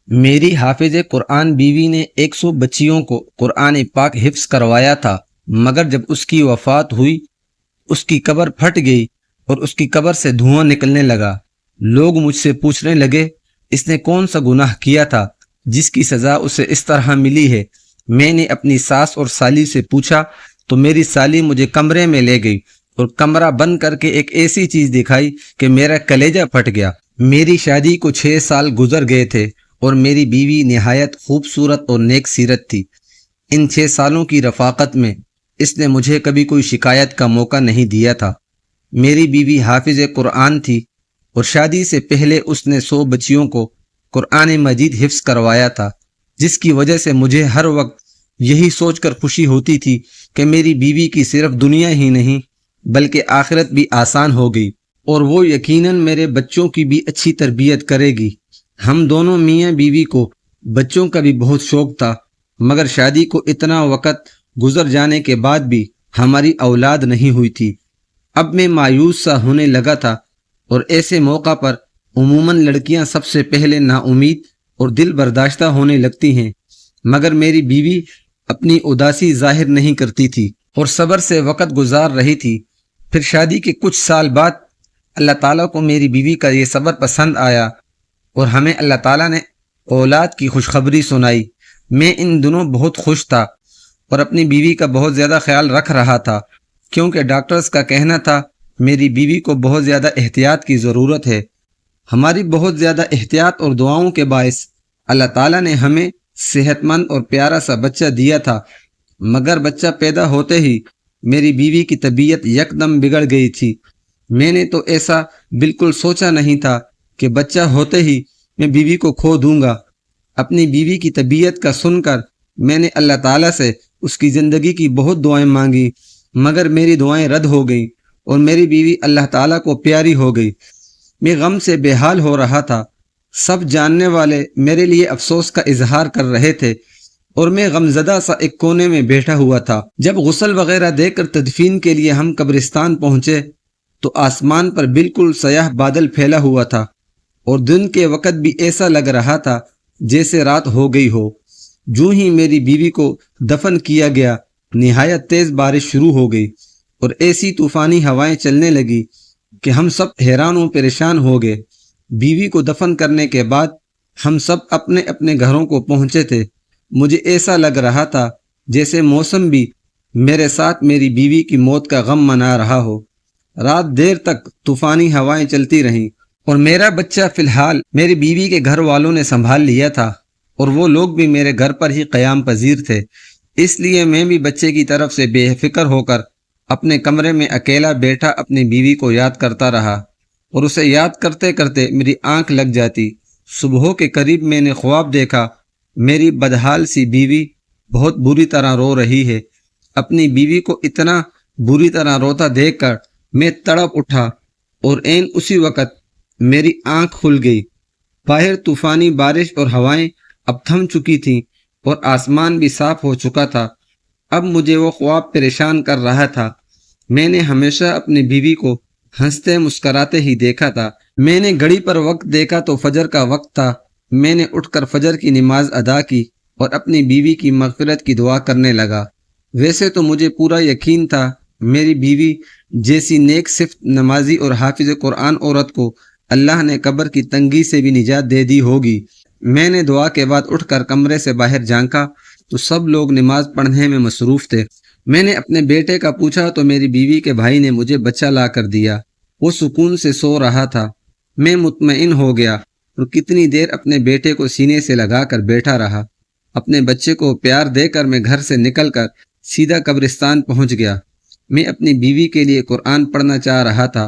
میری حافظ قرآن بیوی نے 100 بچیوں کو قرآن پاک حفظ کروایا تھا، مگر جب اس کی وفات ہوئی اس کی قبر پھٹ گئی اور اس کی قبر سے دھواں نکلنے لگا۔ لوگ مجھ سے پوچھنے لگے اس نے کون سا گناہ کیا تھا جس کی سزا اسے اس طرح ملی ہے۔ میں نے اپنی ساس اور سالی سے پوچھا تو میری سالی مجھے کمرے میں لے گئی اور کمرہ بند کر کے ایک ایسی چیز دکھائی کہ میرا کلیجہ پھٹ گیا۔ میری شادی کو 6 سال گزر گئے تھے اور میری بیوی نہایت خوبصورت اور نیک سیرت تھی۔ ان 6 سالوں کی رفاقت میں اس نے مجھے کبھی کوئی شکایت کا موقع نہیں دیا تھا۔ میری بیوی حافظ قرآن تھی اور شادی سے پہلے اس نے 100 بچیوں کو قرآن مجید حفظ کروایا تھا، جس کی وجہ سے مجھے ہر وقت یہی سوچ کر خوشی ہوتی تھی کہ میری بیوی کی صرف دنیا ہی نہیں بلکہ آخرت بھی آسان ہو گئی اور وہ یقیناً میرے بچوں کی بھی اچھی تربیت کرے گی۔ ہم دونوں میاں بیوی کو بچوں کا بھی بہت شوق تھا، مگر شادی کو اتنا وقت گزر جانے کے بعد بھی ہماری اولاد نہیں ہوئی تھی۔ اب میں مایوس سا ہونے لگا تھا، اور ایسے موقع پر عموماً لڑکیاں سب سے پہلے نا امید اور دل برداشتہ ہونے لگتی ہیں، مگر میری بیوی اپنی اداسی ظاہر نہیں کرتی تھی اور صبر سے وقت گزار رہی تھی۔ پھر شادی کے کچھ سال بعد اللہ تعالیٰ کو میری بیوی کا یہ صبر پسند آیا اور ہمیں اللہ تعالیٰ نے اولاد کی خوشخبری سنائی۔ میں ان دنوں بہت خوش تھا اور اپنی بیوی کا بہت زیادہ خیال رکھ رہا تھا، کیونکہ ڈاکٹرز کا کہنا تھا میری بیوی کو بہت زیادہ احتیاط کی ضرورت ہے۔ ہماری بہت زیادہ احتیاط اور دعاؤں کے باعث اللہ تعالیٰ نے ہمیں صحت مند اور پیارا سا بچہ دیا تھا، مگر بچہ پیدا ہوتے ہی میری بیوی کی طبیعت یکدم بگڑ گئی تھی۔ میں نے تو ایسا بالکل سوچا نہیں تھا کہ بچہ ہوتے ہی میں بیوی کو کھو دوں گا۔ اپنی بیوی کی طبیعت کا سن کر میں نے اللہ تعالیٰ سے اس کی زندگی کی بہت دعائیں مانگی، مگر میری دعائیں رد ہو گئیں اور میری بیوی اللہ تعالیٰ کو پیاری ہو گئی۔ میں غم سے بے حال ہو رہا تھا۔ سب جاننے والے میرے لیے افسوس کا اظہار کر رہے تھے اور میں غمزدہ سا ایک کونے میں بیٹھا ہوا تھا۔ جب غسل وغیرہ دے کر تدفین کے لیے ہم قبرستان پہنچے تو آسمان پر بالکل سیاہ بادل پھیلا ہوا تھا اور دن کے وقت بھی ایسا لگ رہا تھا جیسے رات ہو گئی ہو۔ جو ہی میری بیوی کو دفن کیا گیا، نہایت تیز بارش شروع ہو گئی اور ایسی طوفانی ہوائیں چلنے لگی کہ ہم سب حیران و پریشان ہو گئے۔ بیوی کو دفن کرنے کے بعد ہم سب اپنے اپنے گھروں کو پہنچے تھے۔ مجھے ایسا لگ رہا تھا جیسے موسم بھی میرے ساتھ میری بیوی کی موت کا غم منا رہا ہو۔ رات دیر تک طوفانی ہوائیں چلتی رہیں اور میرا بچہ فی الحال میری بیوی کے گھر والوں نے سنبھال لیا تھا اور وہ لوگ بھی میرے گھر پر ہی قیام پذیر تھے۔ اس لیے میں بھی بچے کی طرف سے بے فکر ہو کر اپنے کمرے میں اکیلا بیٹھا اپنی بیوی کو یاد کرتا رہا اور اسے یاد کرتے کرتے میری آنکھ لگ جاتی۔ صبح کے قریب میں نے خواب دیکھا میری بدحال سی بیوی بہت بری طرح رو رہی ہے۔ اپنی بیوی کو اتنا بری طرح روتا دیکھ کر میں تڑپ اٹھا اور عین اسی وقت میری آنکھ کھل گئی۔ باہر طوفانی بارش اور ہوائیں اب تھم چکی تھیں اور آسمان بھی صاف ہو چکا تھا۔ اب مجھے وہ خواب پریشان کر رہا تھا۔ میں نے ہمیشہ اپنی بیوی کو ہنستے مسکراتے ہی دیکھا تھا۔ میں نے گھڑی پر وقت دیکھا تو فجر کا وقت تھا۔ میں نے اٹھ کر فجر کی نماز ادا کی اور اپنی بیوی کی مغفرت کی دعا کرنے لگا۔ ویسے تو مجھے پورا یقین تھا میری بیوی جیسی نیک صفت نمازی اور حافظ قرآن عورت کو اللہ نے قبر کی تنگی سے بھی نجات دے دی ہوگی۔ میں نے دعا کے بعد اٹھ کر کمرے سے باہر جھانکا تو سب لوگ نماز پڑھنے میں مصروف تھے۔ میں نے اپنے بیٹے کا پوچھا تو میری بیوی کے بھائی نے مجھے بچہ لا کر دیا۔ وہ سکون سے سو رہا تھا۔ میں مطمئن ہو گیا اور کتنی دیر اپنے بیٹے کو سینے سے لگا کر بیٹھا رہا۔ اپنے بچے کو پیار دے کر میں گھر سے نکل کر سیدھا قبرستان پہنچ گیا۔ میں اپنی بیوی کے لیے قرآن پڑھنا چاہ رہا تھا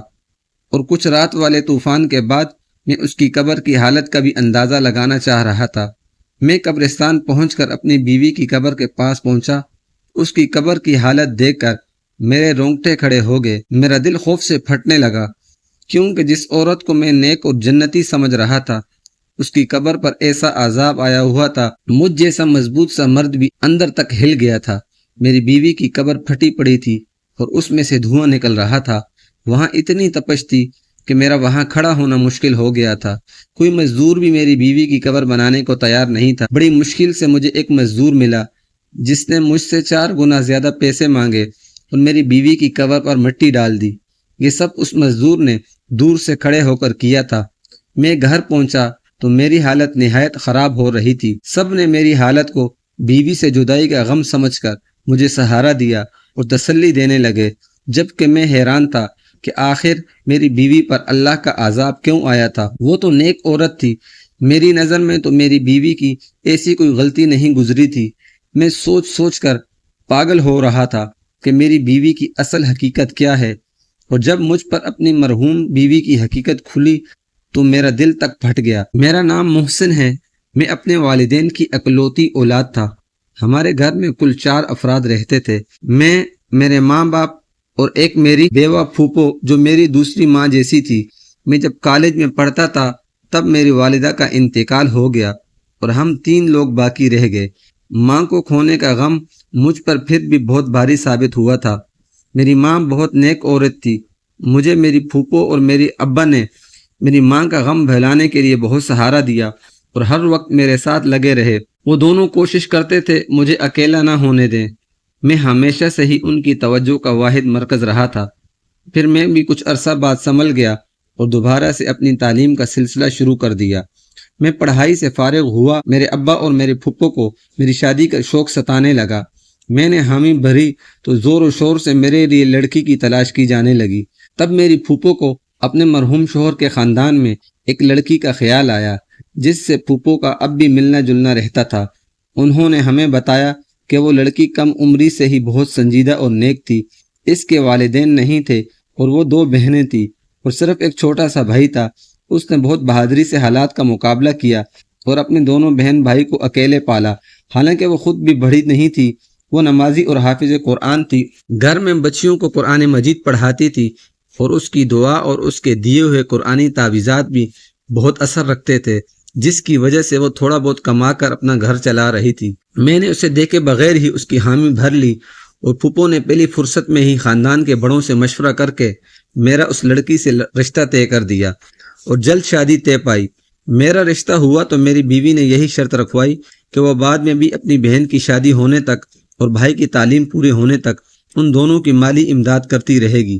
اور کچھ رات والے طوفان کے بعد میں اس کی قبر کی حالت کا بھی اندازہ لگانا چاہ رہا تھا۔ میں قبرستان پہنچ کر اپنی بیوی کی قبر کے پاس پہنچا۔ اس کی قبر کی حالت دیکھ کر میرے رونگٹے کھڑے ہو گئے۔ میرا دل خوف سے پھٹنے لگا، کیونکہ جس عورت کو میں نیک اور جنتی سمجھ رہا تھا اس کی قبر پر ایسا عذاب آیا ہوا تھا۔ مجھ جیسا مضبوط سا مرد بھی اندر تک ہل گیا تھا۔ میری بیوی کی قبر پھٹی پڑی تھی اور اس میں سے دھواں نکل رہا تھا۔ وہاں اتنی تپش تھی کہ میرا وہاں کھڑا ہونا مشکل ہو گیا تھا۔ کوئی مزدور بھی میری بیوی کی قبر بنانے کو تیار نہیں تھا۔ بڑی مشکل سے مجھے ایک مزدور ملا جس نے مجھ سے 4 گنا زیادہ پیسے مانگے اور میری بیوی کی قبر پر مٹی ڈال دی۔ یہ سب اس مزدور نے دور سے کھڑے ہو کر کیا تھا۔ میں گھر پہنچا تو میری حالت نہایت خراب ہو رہی تھی۔ سب نے میری حالت کو بیوی سے جدائی کا غم سمجھ کر مجھے سہارا دیا اور تسلی دینے لگے، جبکہ میں حیران تھا کہ آخر میری بیوی پر اللہ کا عذاب کیوں آیا تھا۔ وہ تو نیک عورت تھی، میری نظر میں تو میری بیوی کی ایسی کوئی غلطی نہیں گزری تھی۔ میں سوچ سوچ کر پاگل ہو رہا تھا کہ میری بیوی کی اصل حقیقت کیا ہے، اور جب مجھ پر اپنی مرحوم بیوی کی حقیقت کھلی تو میرا دل تک پھٹ گیا۔ میرا نام محسن ہے، میں اپنے والدین کی اکلوتی اولاد تھا۔ ہمارے گھر میں کل 4 افراد رہتے تھے، میں، میرے ماں باپ اور ایک میری بیوہ پھوپھو جو میری دوسری ماں جیسی تھی۔ میں جب کالج میں پڑھتا تھا تب میری والدہ کا انتقال ہو گیا اور ہم 3 لوگ باقی رہ گئے۔ ماں کو کھونے کا غم مجھ پر پھر بھی بہت بھاری ثابت ہوا تھا۔ میری ماں بہت نیک عورت تھی۔ مجھے میری پھوپھو اور میری ابا نے میری ماں کا غم بھلانے کے لیے بہت سہارا دیا اور ہر وقت میرے ساتھ لگے رہے۔ وہ دونوں کوشش کرتے تھے مجھے اکیلا نہ ہونے دیں۔ میں ہمیشہ سے ہی ان کی توجہ کا واحد مرکز رہا تھا۔ پھر میں بھی کچھ عرصہ بعد سنبھل گیا اور دوبارہ سے اپنی تعلیم کا سلسلہ شروع کر دیا۔ میں پڑھائی سے فارغ ہوا، میرے ابا اور میرے پھپھو کو میری شادی کا شوق ستانے لگا۔ میں نے حامی بھری تو زور و شور سے میرے لیے لڑکی کی تلاش کی جانے لگی۔ تب میری پھپھو کو اپنے مرحوم شوہر کے خاندان میں ایک لڑکی کا خیال آیا جس سے پھپھو کا اب بھی ملنا جلنا رہتا تھا۔ انہوں نے ہمیں بتایا کہ وہ لڑکی کم عمری سے ہی بہت سنجیدہ اور نیک تھی۔ اس کے والدین نہیں تھے اور وہ 2 بہنیں تھیں اور صرف ایک چھوٹا سا بھائی تھا۔ اس نے بہت بہادری سے حالات کا مقابلہ کیا اور اپنے دونوں بہن بھائی کو اکیلے پالا۔ حالانکہ وہ خود بھی بڑی نہیں تھی، وہ نمازی اور حافظ قرآن تھی۔ گھر میں بچیوں کو قرآن مجید پڑھاتی تھی اور اس کی دعا اور اس کے دیے ہوئے قرآنی تعویذات بھی بہت اثر رکھتے تھے، جس کی وجہ سے وہ تھوڑا بہت کما کر اپنا گھر چلا رہی تھی۔ میں نے اسے دیکھے بغیر ہی اس کی حامی بھر لی اور پھپھو نے پہلی فرصت میں ہی خاندان کے بڑوں سے مشورہ کر کے میرا اس لڑکی سے رشتہ طے کر دیا اور جلد شادی طے پائی۔ میرا رشتہ ہوا تو میری بیوی نے یہی شرط رکھوائی کہ وہ بعد میں بھی اپنی بہن کی شادی ہونے تک اور بھائی کی تعلیم پورے ہونے تک ان دونوں کی مالی امداد کرتی رہے گی۔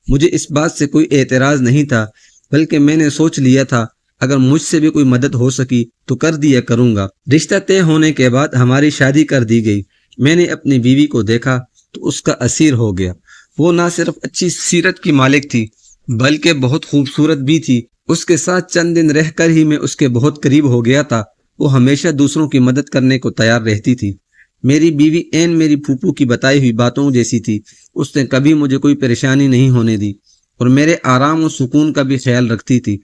مجھے اس بات سے کوئی اعتراض نہیں تھا، بلکہ میں نے سوچ لیا تھا اگر مجھ سے بھی کوئی مدد ہو سکی تو کر دیا کروں گا۔ رشتہ طے ہونے کے بعد ہماری شادی کر دی گئی۔ میں نے اپنی بیوی کو دیکھا تو اس کا اسیر ہو گیا۔ وہ نہ صرف اچھی سیرت کی مالک تھی بلکہ بہت خوبصورت بھی تھی۔ اس کے ساتھ چند دن رہ کر ہی میں اس کے بہت قریب ہو گیا تھا۔ وہ ہمیشہ دوسروں کی مدد کرنے کو تیار رہتی تھی۔ میری بیوی عین میری پھوپھو کی بتائی ہوئی باتوں جیسی تھی۔ اس نے کبھی مجھے کوئی پریشانی نہیں ہونے دی اور میرے آرام و سکون کا بھی خیال رکھتی تھی۔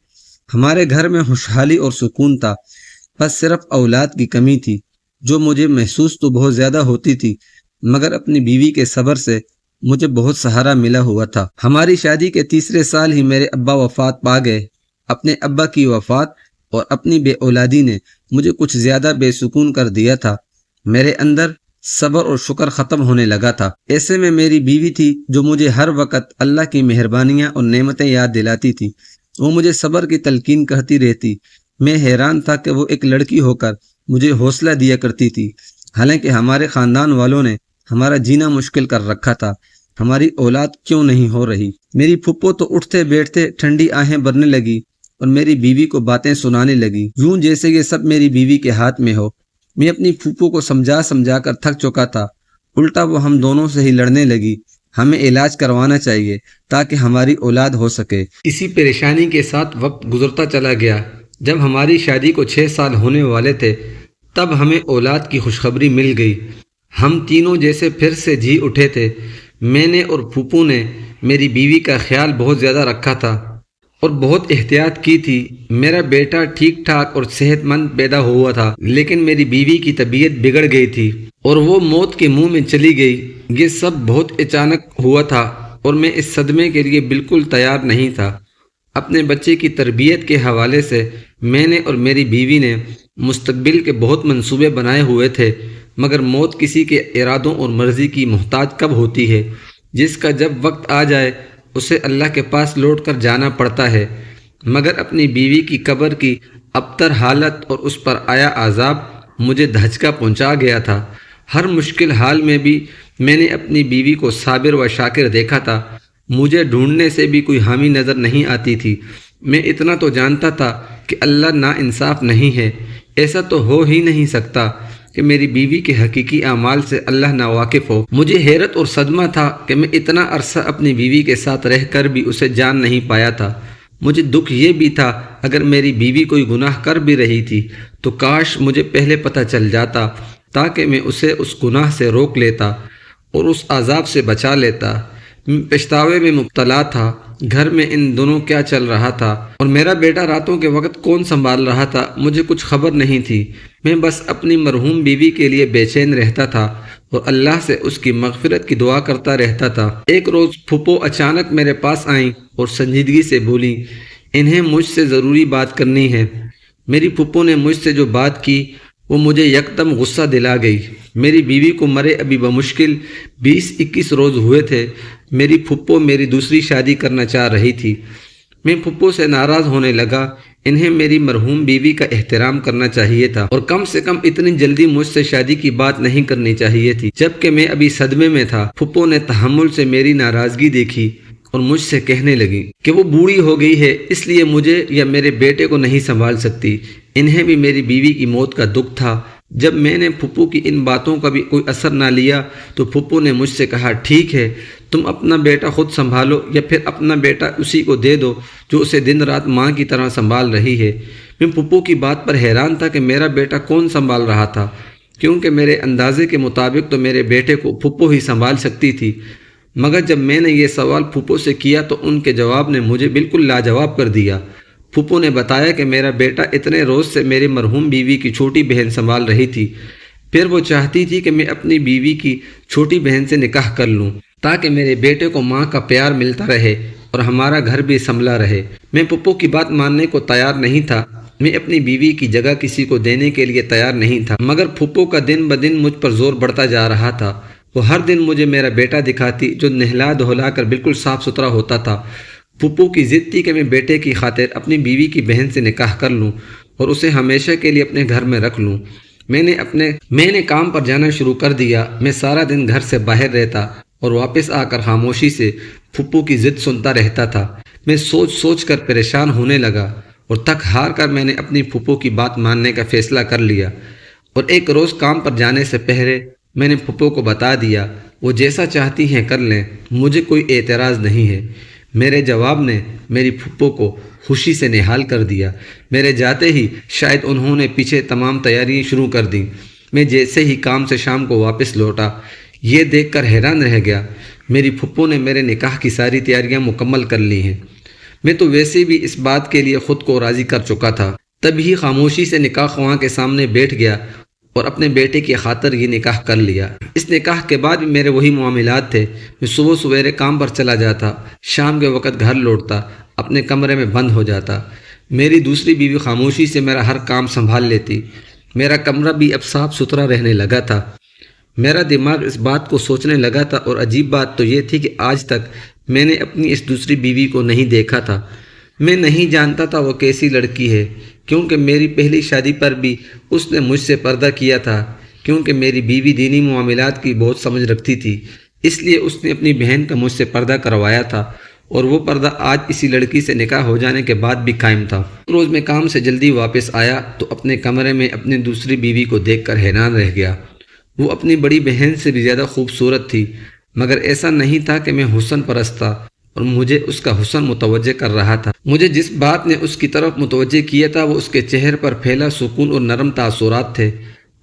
ہمارے گھر میں خوشحالی اور سکون تھا، بس صرف اولاد کی کمی تھی جو مجھے محسوس تو بہت زیادہ ہوتی تھی، مگر اپنی بیوی کے صبر سے مجھے بہت سہارا ملا ہوا تھا۔ ہماری شادی کے تیسرے سال ہی میرے ابا وفات پا گئے۔ اپنے ابا کی وفات اور اپنی بے اولادی نے مجھے کچھ زیادہ بے سکون کر دیا تھا۔ میرے اندر صبر اور شکر ختم ہونے لگا تھا۔ ایسے میں میری بیوی تھی جو مجھے ہر وقت اللہ کی مہربانیاں اور نعمتیں یاد دلاتی تھی۔ وہ مجھے صبر کی تلقین کرتی رہتی۔ میں حیران تھا کہ وہ ایک لڑکی ہو کر مجھے حوصلہ دیا کرتی تھی، حالانکہ ہمارے خاندان والوں نے ہمارا جینا مشکل کر رکھا تھا۔ ہماری اولاد کیوں نہیں ہو رہی؟ میری پھپھو تو اٹھتے بیٹھتے ٹھنڈی آہیں بھرنے لگی اور میری بیوی کو باتیں سنانے لگی، یوں جیسے یہ سب میری بیوی کے ہاتھ میں ہو۔ میں اپنی پھپھو کو سمجھا کر تھک چکا تھا، الٹا وہ ہم دونوں سے ہی لڑنے لگی۔ ہمیں علاج کروانا چاہیے تاکہ ہماری اولاد ہو سکے۔ اسی پریشانی کے ساتھ وقت گزرتا چلا گیا۔ جب ہماری شادی کو 6 سال ہونے والے تھے تب ہمیں اولاد کی خوشخبری مل گئی۔ ہم تینوں جیسے پھر سے جی اٹھے تھے۔ میں نے اور پھپھو نے میری بیوی کا خیال بہت زیادہ رکھا تھا اور بہت احتیاط کی تھی۔ میرا بیٹا ٹھیک ٹھاک اور صحت مند پیدا ہوا تھا، لیکن میری بیوی کی طبیعت بگڑ گئی تھی اور وہ موت کے منہ میں چلی گئی۔ یہ سب بہت اچانک ہوا تھا اور میں اس صدمے کے لیے بالکل تیار نہیں تھا۔ اپنے بچے کی تربیت کے حوالے سے میں نے اور میری بیوی نے مستقبل کے بہت منصوبے بنائے ہوئے تھے، مگر موت کسی کے ارادوں اور مرضی کی محتاج کب ہوتی ہے، جس کا جب وقت آ جائے اسے اللہ کے پاس لوٹ کر جانا پڑتا ہے، مگر اپنی بیوی کی قبر کی ابتر حالت اور اس پر آیا عذاب مجھے دھچکا پہنچا گیا تھا۔ ہر مشکل حال میں بھی میں نے اپنی بیوی کو صابر و شاکر دیکھا تھا۔ مجھے ڈھونڈنے سے بھی کوئی حامی نظر نہیں آتی تھی۔ میں اتنا تو جانتا تھا کہ اللہ ناانصاف نہیں ہے، ایسا تو ہو ہی نہیں سکتا کہ میری بیوی کے حقیقی اعمال سے اللہ ناواقف ہو۔ مجھے حیرت اور صدمہ تھا کہ میں اتنا عرصہ اپنی بیوی کے ساتھ رہ کر بھی اسے جان نہیں پایا تھا۔ مجھے دکھ یہ بھی تھا اگر میری بیوی کوئی گناہ کر بھی رہی تھی تو کاش مجھے پہلے پتہ چل جاتا تاکہ میں اسے اس گناہ سے روک لیتا اور اس عذاب سے بچا لیتا۔ پچھتاوے میں مبتلا تھا۔ گھر میں ان دنوں کیا چل رہا تھا اور میرا بیٹا راتوں کے وقت کون سنبھال رہا تھا، مجھے کچھ خبر نہیں تھی۔ میں بس اپنی مرحوم بیوی کے لیے بے چین رہتا تھا اور اللہ سے اس کی مغفرت کی دعا کرتا رہتا تھا۔ ایک روز پھپھو اچانک میرے پاس آئیں اور سنجیدگی سے بولیں، انہیں مجھ سے ضروری بات کرنی ہے۔ میری پھپھو نے مجھ سے جو بات کی وہ مجھے یکدم غصہ دلا گئی۔ میری بیوی کو مرے ابھی بمشکل 20-21 روز ہوئے تھے۔ میری پھپھو میری دوسری شادی کرنا چاہ رہی تھی۔ میں پھپھو سے ناراض ہونے لگا۔ انہیں میری مرحوم بیوی کا احترام کرنا چاہیے تھا اور کم سے کم اتنی جلدی مجھ سے شادی کی بات نہیں کرنی چاہیے تھی، جبکہ میں ابھی صدمے میں تھا۔ پھپھو نے تحمل سے میری ناراضگی دیکھی اور مجھ سے کہنے لگی کہ وہ بوڑھی ہو گئی ہے، اس لیے مجھے یا میرے بیٹے کو نہیں سنبھال سکتی۔ انہیں بھی میری بیوی کی موت کا دکھ تھا۔ جب میں نے پھپھو کی ان باتوں کا بھی کوئی اثر نہ لیا تو پھپھو نے مجھ سے کہا، ٹھیک ہے، تم اپنا بیٹا خود سنبھالو یا پھر اپنا بیٹا اسی کو دے دو جو اسے دن رات ماں کی طرح سنبھال رہی ہے۔ میں پھپھو کی بات پر حیران تھا کہ میرا بیٹا کون سنبھال رہا تھا، کیونکہ میرے اندازے کے مطابق تو میرے بیٹے کو پھپھو ہی سنبھال سکتی تھی۔ مگر جب میں نے یہ سوال پھپھو سے کیا تو ان کے جواب نے مجھے بالکل لاجواب کر دیا۔ پھپھو نے بتایا کہ میرا بیٹا اتنے روز سے میری مرحوم بیوی کی چھوٹی بہن سنبھال رہی تھی، پھر وہ چاہتی تھی کہ میں اپنی بیوی کی چھوٹی بہن سے نکاح کر لوں تاکہ میرے بیٹے کو ماں کا پیار ملتا رہے اور ہمارا گھر بھی سنبھلا رہے۔ میں پھپھو کی بات ماننے کو تیار نہیں تھا۔ میں اپنی بیوی کی جگہ کسی کو دینے کے لیے تیار نہیں تھا، مگر پھپھو کا دن بدن مجھ پر زور بڑھتا جا رہا تھا۔ وہ ہر دن مجھے میرا بیٹا دکھاتی جو نہلا دھلا کر بالکل صاف ستھرا ہوتا تھا۔ پھپھو کی ضد تھی کہ میں بیٹے کی خاطر اپنی بیوی کی بہن سے نکاح کر لوں اور اسے ہمیشہ کے لیے اپنے گھر میں رکھ لوں۔ میں نے کام پر جانا شروع کر دیا۔ میں سارا دن گھر سے باہر رہتا اور واپس آ کر خاموشی سے پھپھو کی ضد سنتا رہتا تھا۔ میں سوچ سوچ کر پریشان ہونے لگا اور تھک ہار کر میں نے اپنی پھپھو کی بات ماننے کا فیصلہ کر لیا اور ایک روز کام پر جانے سے پہلے میں نے پھپھو کو بتا دیا، وہ جیسا چاہتی ہیں کر لیں، مجھے کوئی اعتراض نہیں ہے۔ میرے جواب نے میری پھپھو کو خوشی سے نہال کر دیا۔ میرے جاتے ہی شاید انہوں نے پیچھے تمام تیاریاں شروع کر دیں۔ میں جیسے ہی کام سے شام کو واپس لوٹا، یہ دیکھ کر حیران رہ گیا، میری پھپھو نے میرے نکاح کی ساری تیاریاں مکمل کر لی ہیں۔ میں تو ویسے بھی اس بات کے لیے خود کو راضی کر چکا تھا، تبھی خاموشی سے نکاح خواں کے سامنے بیٹھ گیا اور اپنے بیٹے کی خاطر یہ نکاح کر لیا۔ اس نکاح کے بعد بھی میرے وہی معاملات تھے۔ میں صبح سویرے کام پر چلا جاتا، شام کے وقت گھر لوٹتا، اپنے کمرے میں بند ہو جاتا۔ میری دوسری بیوی خاموشی سے میرا ہر کام سنبھال لیتی۔ میرا کمرہ بھی اب صاف ستھرا رہنے لگا تھا۔ میرا دماغ اس بات کو سوچنے لگا تھا اور عجیب بات تو یہ تھی کہ آج تک میں نے اپنی اس دوسری بیوی کو نہیں دیکھا تھا۔ میں نہیں جانتا تھا وہ کیسی لڑکی ہے، کیونکہ میری پہلی شادی پر بھی اس نے مجھ سے پردہ کیا تھا، کیونکہ میری بیوی دینی معاملات کی بہت سمجھ رکھتی تھی، اس لیے اس نے اپنی بہن کا مجھ سے پردہ کروایا تھا اور وہ پردہ آج اسی لڑکی سے نکاح ہو جانے کے بعد بھی قائم تھا۔ ایک روز میں کام سے جلدی واپس آیا تو اپنے کمرے میں اپنی دوسری بیوی کو دیکھ کر حیران رہ گیا۔ وہ اپنی بڑی بہن سے بھی زیادہ خوبصورت تھی، مگر ایسا نہیں تھا کہ میں حسن پرست تھا اور مجھے اس کا حسن متوجہ کر رہا تھا۔ مجھے جس بات نے اس کی طرف متوجہ کیا تھا وہ اس کے چہرے پر پھیلا سکون اور نرم تاثرات تھے۔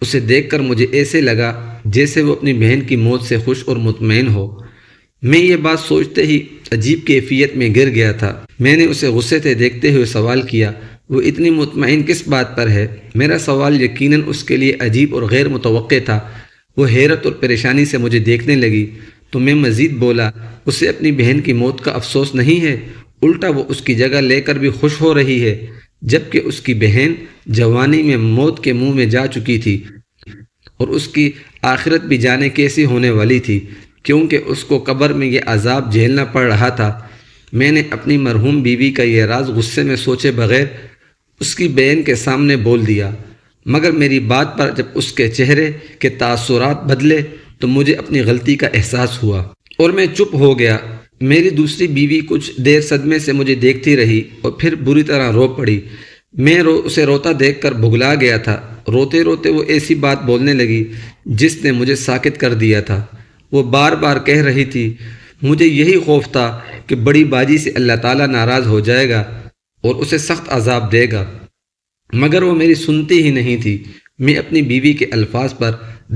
اسے دیکھ کر مجھے ایسے لگا جیسے وہ اپنی بہن کی موت سے خوش اور مطمئن ہو۔ میں یہ بات سوچتے ہی عجیب کیفیت میں گر گیا تھا۔ میں نے اسے غصے سے دیکھتے ہوئے سوال کیا، وہ اتنی مطمئن کس بات پر ہے؟ میرا سوال یقیناً اس کے لیے عجیب اور غیر متوقع تھا۔ وہ حیرت اور پریشانی سے مجھے دیکھنے لگی تو میں مزید بولا، اسے اپنی بہن کی موت کا افسوس نہیں ہے، الٹا وہ اس کی جگہ لے کر بھی خوش ہو رہی ہے، جبکہ اس کی بہن جوانی میں موت کے منہ میں جا چکی تھی اور اس کی آخرت بھی جانے کیسی ہونے والی تھی، کیونکہ اس کو قبر میں یہ عذاب جھیلنا پڑ رہا تھا۔ میں نے اپنی مرحوم بیوی کا یہ راز غصے میں سوچے بغیر اس کی بہن کے سامنے بول دیا، مگر میری بات پر جب اس کے چہرے کے تاثرات بدلے تو مجھے اپنی غلطی کا احساس ہوا اور میں چپ ہو گیا۔ میری دوسری بیوی کچھ دیر صدمے سے مجھے دیکھتی رہی اور پھر بری طرح رو پڑی۔ میں اسے روتا دیکھ کر بھگلا گیا تھا۔ روتے روتے وہ ایسی بات بولنے لگی جس نے مجھے ساکت کر دیا تھا۔ وہ بار بار کہہ رہی تھی، مجھے یہی خوف تھا کہ بڑی باجی سے اللہ تعالیٰ ناراض ہو جائے گا اور اسے سخت عذاب دے گا، مگر وہ میری سنتی ہی نہیں تھی۔ میں اپنی بیوی کے الفاظ پر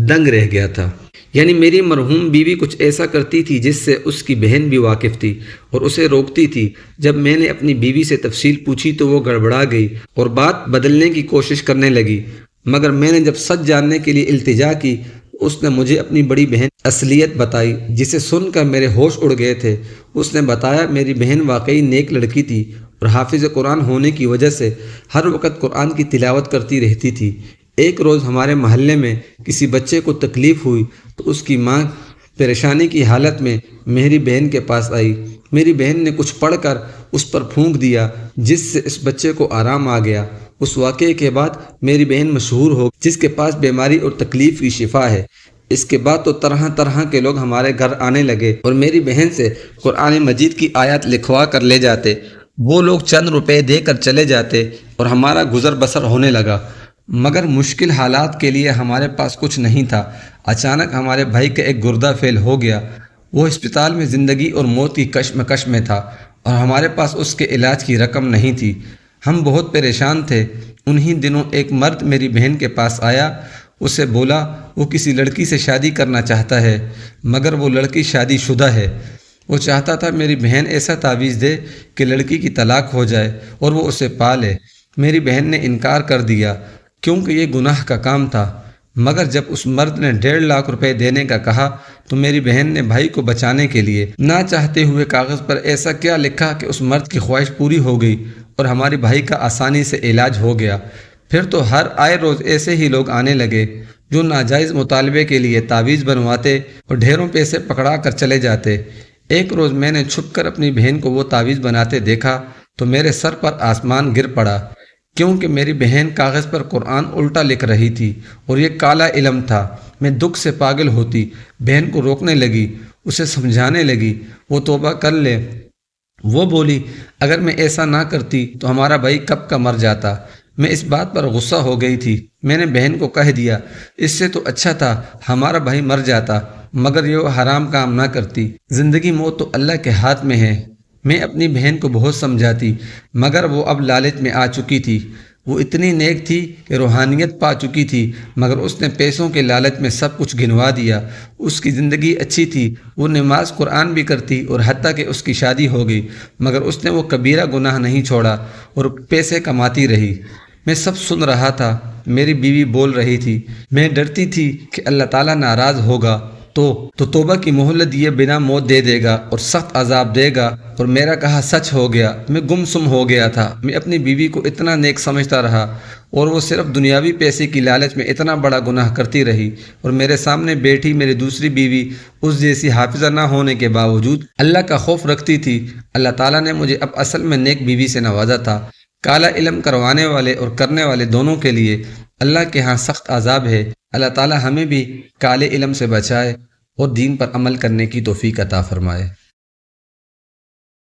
دنگ رہ گیا تھا۔ یعنی میری مرحوم بیوی کچھ ایسا کرتی تھی جس سے اس کی بہن بھی واقف تھی اور اسے روکتی تھی۔ جب میں نے اپنی بیوی سے تفصیل پوچھی تو وہ گڑبڑا گئی اور بات بدلنے کی کوشش کرنے لگی، مگر میں نے جب سچ جاننے کے لیے التجا کی اس نے مجھے اپنی بڑی بہن اصلیت بتائی، جسے سن کر میرے ہوش اڑ گئے تھے۔ اس نے بتایا میری بہن واقعی نیک لڑکی تھی اور حافظ قرآن ہونے کی وجہ سے ہر وقت قرآن کی تلاوت کرتی رہتی تھی۔ ایک روز ہمارے محلے میں کسی بچے کو تکلیف ہوئی تو اس کی ماں پریشانی کی حالت میں میری بہن کے پاس آئی۔ میری بہن نے کچھ پڑھ کر اس پر پھونک دیا جس سے اس بچے کو آرام آ گیا۔ اس واقعے کے بعد میری بہن مشہور ہو جس کے پاس بیماری اور تکلیف کی شفا ہے۔ اس کے بعد تو طرح طرح کے لوگ ہمارے گھر آنے لگے اور میری بہن سے قرآن مجید کی آیات لکھوا کر لے جاتے۔ وہ لوگ چند روپے دے کر چلے جاتے اور ہمارا گزر بسر ہونے لگا، مگر مشکل حالات کے لیے ہمارے پاس کچھ نہیں تھا۔ اچانک ہمارے بھائی کا ایک گردہ فیل ہو گیا۔ وہ ہسپتال میں زندگی اور موت کی کشمکش میں تھا اور ہمارے پاس اس کے علاج کی رقم نہیں تھی۔ ہم بہت پریشان تھے۔ انہی دنوں ایک مرد میری بہن کے پاس آیا۔ اسے بولا وہ کسی لڑکی سے شادی کرنا چاہتا ہے، مگر وہ لڑکی شادی شدہ ہے۔ وہ چاہتا تھا میری بہن ایسا تعویذ دے کہ لڑکی کی طلاق ہو جائے اور وہ اسے پالے۔ میری بہن نے انکار کر دیا کیونکہ یہ گناہ کا کام تھا، مگر جب اس مرد نے 1.5 لاکھ روپے دینے کا کہا تو میری بہن نے بھائی کو بچانے کے لیے نہ چاہتے ہوئے کاغذ پر ایسا کیا لکھا کہ اس مرد کی خواہش پوری ہو گئی اور ہمارے بھائی کا آسانی سے علاج ہو گیا۔ پھر تو ہر آئے روز ایسے ہی لوگ آنے لگے جو ناجائز مطالبے کے لیے تعویذ بنواتے اور ڈھیروں پیسے پکڑا کر چلے جاتے۔ ایک روز میں نے چھپ کر اپنی بہن کو وہ تعویذ بناتے دیکھا تو میرے سر پر آسمان گر پڑا، کیونکہ میری بہن کاغذ پر قرآن الٹا لکھ رہی تھی اور یہ کالا علم تھا۔ میں دکھ سے پاگل ہوتی، بہن کو روکنے لگی، اسے سمجھانے لگی وہ توبہ کر لے۔ وہ بولی اگر میں ایسا نہ کرتی تو ہمارا بھائی کب کا مر جاتا۔ میں اس بات پر غصہ ہو گئی تھی۔ میں نے بہن کو کہہ دیا اس سے تو اچھا تھا ہمارا بھائی مر جاتا، مگر یہ حرام کام نہ کرتی۔ زندگی موت تو اللہ کے ہاتھ میں ہے۔ میں اپنی بہن کو بہت سمجھاتی، مگر وہ اب لالچ میں آ چکی تھی۔ وہ اتنی نیک تھی کہ روحانیت پا چکی تھی، مگر اس نے پیسوں کے لالچ میں سب کچھ گنوا دیا۔ اس کی زندگی اچھی تھی، وہ نماز قرآن بھی کرتی اور حتیٰ کہ اس کی شادی ہو گئی، مگر اس نے وہ کبیرہ گناہ نہیں چھوڑا اور پیسے کماتی رہی۔ میں سب سن رہا تھا۔ میری بیوی بول رہی تھی، میں ڈرتی تھی کہ اللہ تعالیٰ ناراض ہوگا تو توبہ کی مہلت دیے بنا موت دے دے گا اور سخت عذاب دے گا، اور میرا کہا سچ ہو گیا۔ میں گمسم ہو گیا تھا۔ میں اپنی بیوی کو اتنا نیک سمجھتا رہا اور وہ صرف دنیاوی پیسے کی لالچ میں اتنا بڑا گناہ کرتی رہی، اور میرے سامنے بیٹھی میری دوسری بیوی اس جیسی حافظہ نہ ہونے کے باوجود اللہ کا خوف رکھتی تھی۔ اللہ تعالیٰ نے مجھے اب اصل میں نیک بیوی سے نوازا تھا۔ کالا علم کروانے والے اور کرنے والے دونوں کے لیے اللہ کے ہاں سخت عذاب ہے۔ اللہ تعالیٰ ہمیں بھی کالے علم سے بچائے اور دین پر عمل کرنے کی توفیق عطا فرمائے۔